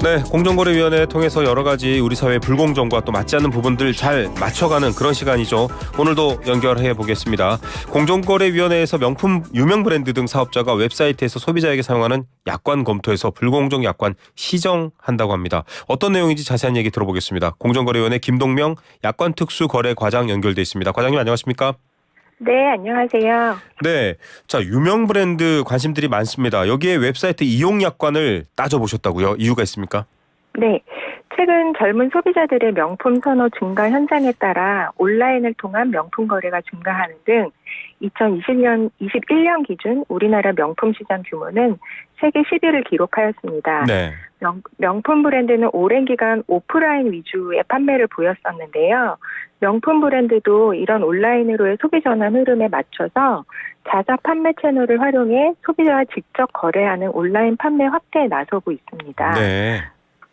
네, 공정거래위원회 통해서 여러 가지 우리 사회의 불공정과 또 맞지 않는 부분들 잘 맞춰가는 그런 시간이죠. 오늘도 연결해 보겠습니다. 공정거래위원회에서 명품 유명 브랜드 등 사업자가 웹사이트에서 소비자에게 사용하는 약관 검토에서 불공정 약관 시정한다고 합니다. 어떤 내용인지 자세한 얘기 들어보겠습니다. 공정거래위원회 김동명 약관특수거래과장 연결돼 있습니다. 과장님 안녕하십니까? 네, 안녕하세요. 네, 자 유명 브랜드 관심들이 많습니다. 여기에 웹사이트 이용 약관을 따져보셨다고요? 이유가 있습니까? 네, 최근 젊은 소비자들의 명품 선호 증가 현상에 따라 온라인을 통한 명품 거래가 증가하는 등 21년 기준 우리나라 명품 시장 규모는 세계 10위를 기록하였습니다. 네. 명품 브랜드는 오랜 기간 오프라인 위주의 판매를 보였었는데요. 명품 브랜드도 이런 온라인으로의 소비 전환 흐름에 맞춰서 자사 판매 채널을 활용해 소비자와 직접 거래하는 온라인 판매 확대에 나서고 있습니다. 네.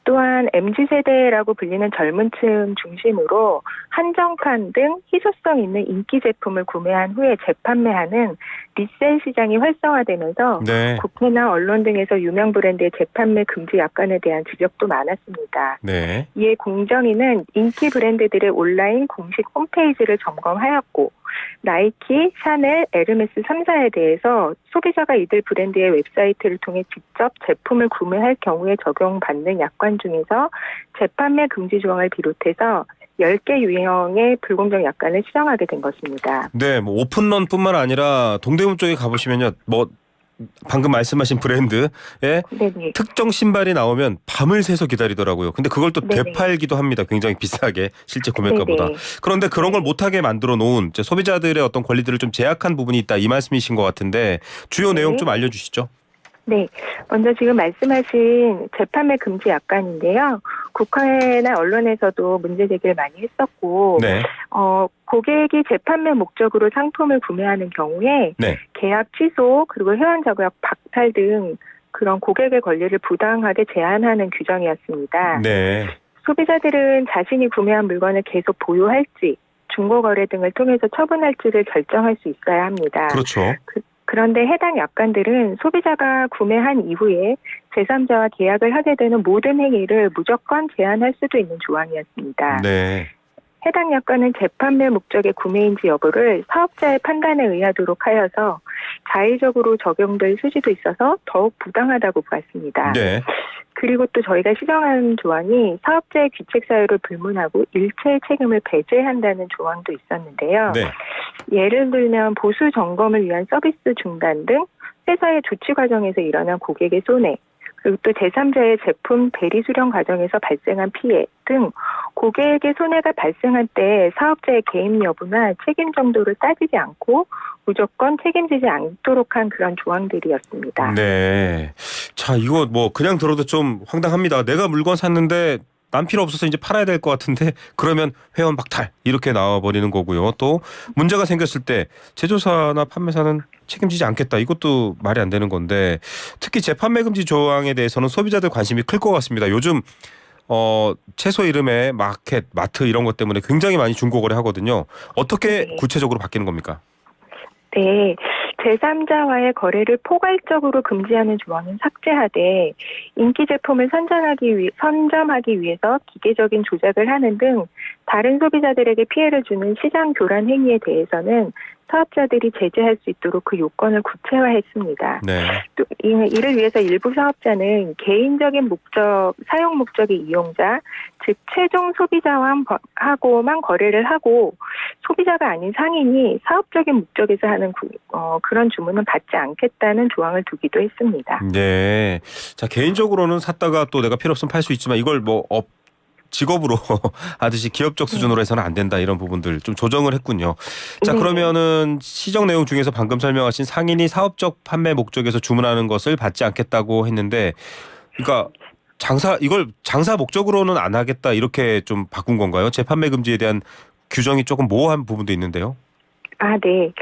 또한 MZ세대라고 불리는 젊은 층 중심으로 한정판 등 희소성 있는 인기 제품을 구매한 후에 재판매하는 리셀 시장이 활성화되면서 네. 국회나 언론 등에서 유명 브랜드의 재판매 금지 약관에 대한 지적도 많았습니다. 네. 이에 공정위는 인기 브랜드들의 온라인 공식 홈페이지를 점검하였고 나이키, 샤넬, 에르메스 3사에 대해서 소비자가 이들 브랜드의 웹사이트를 통해 직접 제품을 구매할 경우에 적용받는 약관 중에서 재판매 금지 조항을 비롯해서 10개 유형의 불공정 약관을 시정하게 된 것입니다. 네, 뭐 오픈런뿐만 아니라 동대문 쪽에 가보시면요, 뭐 방금 말씀하신 브랜드의 네네. 특정 신발이 나오면 밤을 새서 기다리더라고요. 근데 그걸 또 네네. 되팔기도 합니다. 굉장히 비싸게 실제 구매가보다. 네네. 그런데 그런 걸 못하게 만들어 놓은 소비자들의 어떤 권리들을 좀 제약한 부분이 있다 이 말씀이신 것 같은데 주요 네. 내용 좀 알려주시죠. 네, 먼저 지금 말씀하신 재판매 금지 약관인데요. 국회나 언론에서도 문제 제기를 많이 했었고, 네. 고객이 재판매 목적으로 상품을 구매하는 경우에 네. 계약 취소 그리고 회원 자격 박탈 등 그런 고객의 권리를 부당하게 제한하는 규정이었습니다. 네. 소비자들은 자신이 구매한 물건을 계속 보유할지, 중고거래 등을 통해서 처분할지를 결정할 수 있어야 합니다. 그렇죠. 그런데 해당 약관들은 소비자가 구매한 이후에 제3자와 계약을 하게 되는 모든 행위를 무조건 제한할 수도 있는 조항이었습니다. 네. 해당 약관은 재판매 목적의 구매인지 여부를 사업자의 판단에 의하도록 하여서 자의적으로 적용될 소지도 있어서 더욱 부당하다고 봤습니다. 네. 그리고 또 저희가 시정한 조항이 사업자의 귀책 사유를 불문하고 일체의 책임을 배제한다는 조항도 있었는데요. 네. 예를 들면 보수 점검을 위한 서비스 중단 등 회사의 조치 과정에서 일어난 고객의 손해, 그리고 또 제3자의 제품 대리 수령 과정에서 발생한 피해 등 고객의 손해가 발생할 때 사업자의 개입 여부나 책임 정도를 따지지 않고 무조건 책임지지 않도록 한 그런 조항들이었습니다. 네. 자, 이거 뭐 그냥 들어도 좀 황당합니다. 내가 물건 샀는데 남 필요 없어서 이제 팔아야 될 것 같은데 그러면 회원 박탈 이렇게 나와버리는 거고요. 또 문제가 생겼을 때 제조사나 판매사는 책임지지 않겠다. 이것도 말이 안 되는 건데 특히 재판매 금지 조항에 대해서는 소비자들 관심이 클 것 같습니다. 요즘 채소 이름에 마켓, 마트 이런 것 때문에 굉장히 많이 중고거래 하거든요. 어떻게 네. 구체적으로 바뀌는 겁니까? 네, 제3자와의 거래를 포괄적으로 금지하는 조항은 삭제하되 인기 제품을 선점하기 위해서 기계적인 조작을 하는 등 다른 소비자들에게 피해를 주는 시장 교란 행위에 대해서는 사업자들이 제재할 수 있도록 그 요건을 구체화했습니다. 네. 또 이를 위해서 일부 사업자는 개인적인 목적, 사용 목적의 이용자, 즉 최종 소비자하고만 거래를 하고 소비자가 아닌 상인이 사업적인 목적에서 하는 그런 주문은 받지 않겠다는 조항을 두기도 했습니다. 네. 자, 개인적으로는 샀다가 또 내가 필요 없으면 팔 수 있지만 이걸 뭐 직업으로 하듯이 기업적 수준으로 해서는 안 된다 이런 부분들 좀 조정을 했군요. 자, 네. 그러면은 시정 내용 중에서 방금 설명하신 상인이 사업적 판매 목적에서 주문하는 것을 받지 않겠다고 했는데 그러니까 장사 목적으로는 안 하겠다 이렇게 좀 바꾼 건가요? 재판매 금지에 대한 규정이 조금 모호한 부분도 있는데요. 아, 네.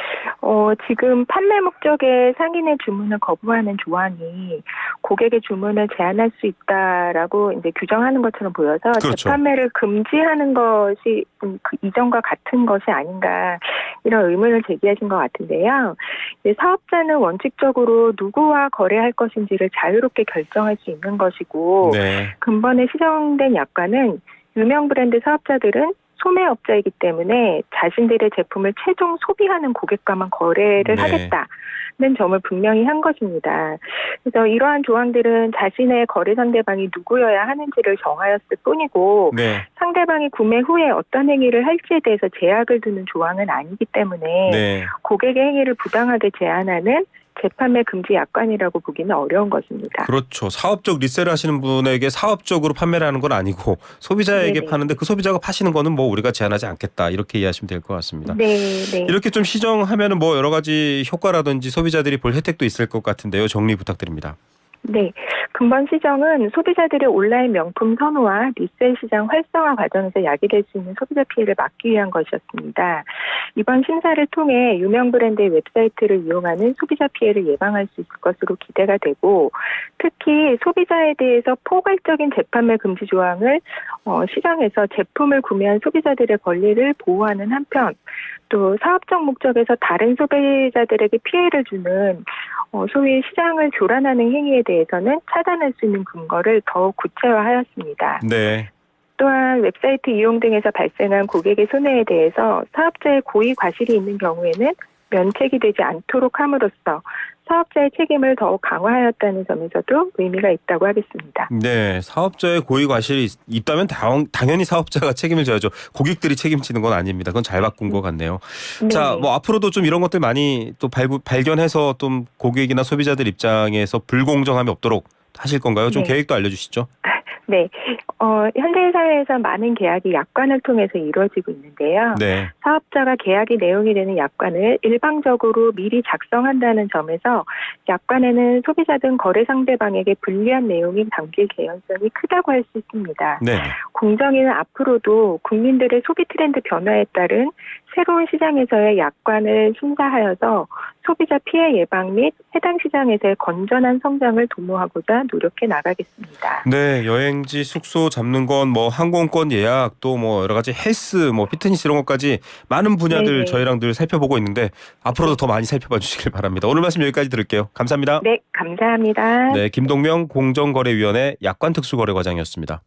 지금 판매 목적의 상인의 주문을 거부하는 조항이 고객의 주문을 제한할 수 있다라고 이제 규정하는 것처럼 보여서 그렇죠. 재판매를 금지하는 것이 그 이전과 같은 것이 아닌가 이런 의문을 제기하신 것 같은데요. 이제 사업자는 원칙적으로 누구와 거래할 것인지를 자유롭게 결정할 수 있는 것이고 네. 근본에 시정된 약관은 유명 브랜드 사업자들은 소매업자이기 때문에 자신들의 제품을 최종 소비하는 고객과만 거래를 네. 하겠다는 점을 분명히 한 것입니다. 그래서 이러한 조항들은 자신의 거래 상대방이 누구여야 하는지를 정하였을 뿐이고 네. 상대방이 구매 후에 어떤 행위를 할지에 대해서 제약을 두는 조항은 아니기 때문에 네. 고객의 행위를 부당하게 제한하는 재판매 금지 약관이라고 보기는 어려운 것입니다. 그렇죠. 사업적 리셀을 하시는 분에게 사업적으로 판매를 하는 건 아니고 소비자에게 네네. 파는데 그 소비자가 파시는 거는 뭐 우리가 제한하지 않겠다. 이렇게 이해하시면 될 것 같습니다. 네. 이렇게 좀 시정하면은 뭐 여러 가지 효과라든지 소비자들이 볼 혜택도 있을 것 같은데요. 정리 부탁드립니다. 네. 근본 시정은 소비자들의 온라인 명품 선호와 리셀 시장 활성화 과정에서 야기될 수 있는 소비자 피해를 막기 위한 것이었습니다. 이번 심사를 통해 유명 브랜드의 웹사이트를 이용하는 소비자 피해를 예방할 수 있을 것으로 기대가 되고 특히 소비자에 대해서 포괄적인 재판매 금지 조항을 시정해서 제품을 구매한 소비자들의 권리를 보호하는 한편 또 사업적 목적에서 다른 소비자들에게 피해를 주는 소위 시장을 교란하는 행위에 대해서는 차단할 수 있는 근거를 더욱 구체화하였습니다. 네. 또한 웹사이트 이용 등에서 발생한 고객의 손해에 대해서 사업자의 고의 과실이 있는 경우에는 면책이 되지 않도록 함으로써 사업자의 책임을 더욱 강화하였다는 점에서도 의미가 있다고 하겠습니다. 네. 사업자의 고의 과실이 있다면 당연히 사업자가 책임을 져야죠. 고객들이 책임지는 건 아닙니다. 그건 잘 바꾼 것 같네요. 네. 자, 뭐 앞으로도 좀 이런 것들 많이 또 발견해서 좀 고객이나 소비자들 입장에서 불공정함이 없도록 하실 건가요? 좀 네. 계획도 알려주시죠. 네. 현대 사회에서 많은 계약이 약관을 통해서 이루어지고 있는데요. 네. 사업자가 계약의 내용이 되는 약관을 일방적으로 미리 작성한다는 점에서 약관에는 소비자 등 거래 상대방에게 불리한 내용이 담길 개연성이 크다고 할 수 있습니다. 네. 공정위는 앞으로도 국민들의 소비 트렌드 변화에 따른 새로운 시장에서의 약관을 심사하여서 소비자 피해 예방 및 해당 시장에서의 건전한 성장을 도모하고자 노력해 나가겠습니다. 네, 여행지 숙소 잡는 건 뭐 항공권 예약 또 뭐 여러 가지 헬스 뭐 피트니스 이런 것까지 많은 분야들 네네. 저희랑 늘 살펴보고 있는데 앞으로도 더 많이 살펴봐 주시길 바랍니다. 오늘 말씀 여기까지 들을게요. 감사합니다. 네, 감사합니다. 네, 김동명 공정거래위원회 약관특수거래과장이었습니다.